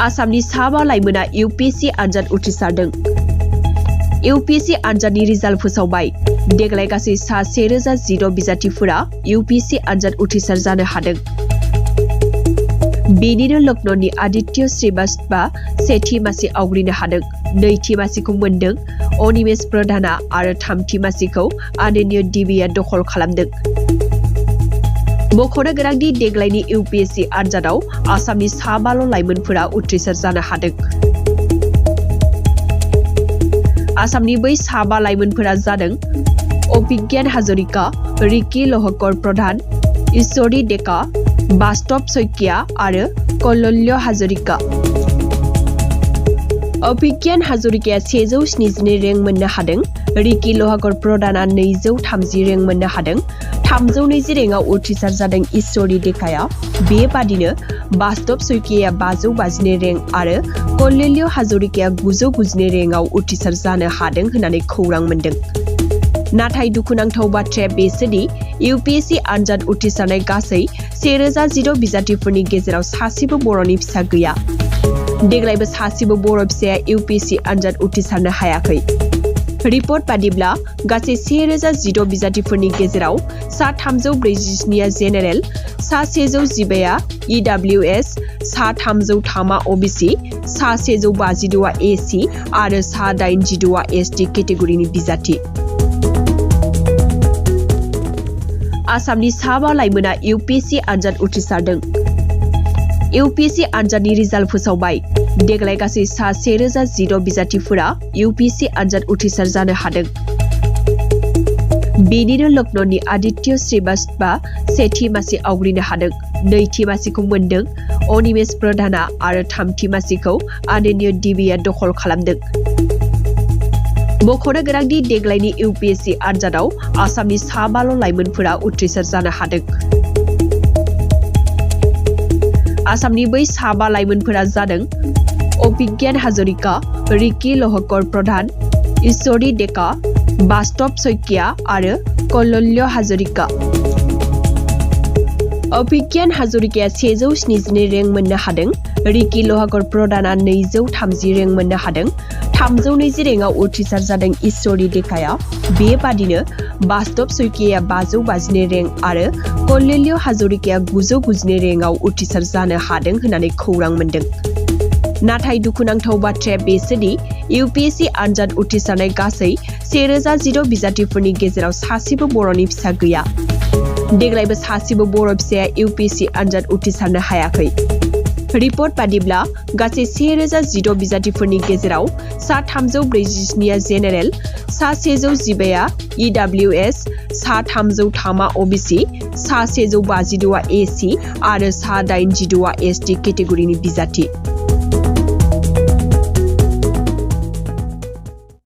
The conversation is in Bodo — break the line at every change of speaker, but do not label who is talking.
आसामनि साबा लाइमोना UPSC आनजाद उथ्रिसारदों। UPSC आनजादनि रिजाल्ट फोसावबाय। देग्लाय गासै सा 1016 बिजाथिफोरा UPSC आनजाद उथ्रिसार जानो हादों। बेनिनो लखनौनि आदित्य श्रीवास्तवआ सेथि मासि आवग्रिनो हादों। नैथि मासिखौ मोनदों अनिमेष प्रधाना आरो थामथि मासिखौ आनन्य देवीआ दखल खालामदों। मख'नो गोनांदि देग्लायनि UPSC आनजादाव आसामनि साबाल' लाइमोनफोरा उथ्रिसार जानो हादों। आसामनि बै साबा लाइमोनफोरा जादों अभिज्ञान हाजरिका, रिकी लहकर प्रधान, ईश्वरी डेका, बास्तव शइकिया आरो कौलल्य हाजरिका। अभिज्ञान हाजरिकाया 172 रेंक मोननो हादों। रिकी लहकर प्रधाना 230 रेंक मोननो हादों। 320 रेंकआव उथ्रिसार जादों ईश्वरी डेकाया। बेबादिनो बास्तव शइकियाया 552 रेंक आरो कौलल्य हाजरिकाया 990 रेंकआव उथ्रिसार जानो हादों होननानै खौरां मोनदों। नाथाय दुखुनांथाव बाथ्राया बेसोदि UPSC आनजाद उथ्रिसारनाय गासै 1016 बिजाथिफोरनि गेजेराव सासेबो बर'नि फिसा गैया। देग्लायबो सासेबो बर' फिसाया UPSC आनजाद उथ्रिसारनो हायाखै। रिपर्ट बादिब्ला गासै 1016 बिजाथिफोरनि गेजेराव सा 347आ जेनेरेल, सा 115आ EWS, सा 303आ OBC, सा 156आ AC आरो सा 86आ ST केटेगरिनि बिजाथि। आसामनि साबा लाइमोना UPSC आनजाद उथ्रिसारदों। UPSC आनजादनि रिजाल्ट फोसावबाय। देग्लाय गासै सा 1016 बिजाथिफोरा UPSC आनजाद उथ्रिसार जानो हादों। बेनिनो लखनौनि आदित्य श्रीवास्तवआ सेथि मासि आवग्रिनो हादों। नैथि मासिखौ मोनदों अनिमेष प्रधाना आरो थामथि मासिखौ आनन्य देवीआ दखल खालामदों। मख'नो गोनांदि देग्लायनि UPSC आनजादाव आसामनि साबाल' लाइमोनफोरा उथ्रिसार जानो हादों। आसामनि बै साबा लाइमोनफोरा जादों अभिज्ञान हाजरिका, रिकी लहकर प्रधान, ईश्वरी डेका, बास्तव शइकिया आरो कौलल्य हाजरिका। अभिज्ञान हाजरिकाया 172 रेंक मोननो हादों। रिकी लहकर प्रधाना 230 रेंक मोननो हादों। 320 रेंकआव उथ्रिसार जादों ईश्वरी डेकाया। बेबादिनो बास्तव शइकियाया 552 रेंक आरो कौलल्य हाजरिकाया 990 रेंकआव उथ्रिसार जानो हादों होननानै खौरां मोनदों। नाथाय दुखुनांथाव बाथ्राया बेसोदि UPSC आनजाद उथ्रिसारनाय गासै 1016 बिजाथिफोरनि गेजेराव सासेबो बर'नि फिसा गैया। देग्लायबो सासेबो बर' फिसाया UPSC आनजाद उथ्रिसारनो हायाखै। रिपर्ट बादिब्ला गासै 1016 बिजाथिफोरनि गेजेराव सा 347आ जेनेरेल, सा 115आ EWS, सा 303आ OBC, सा 156आ AC आरो सा 86आ ST केटेगरिनि बिजाथि।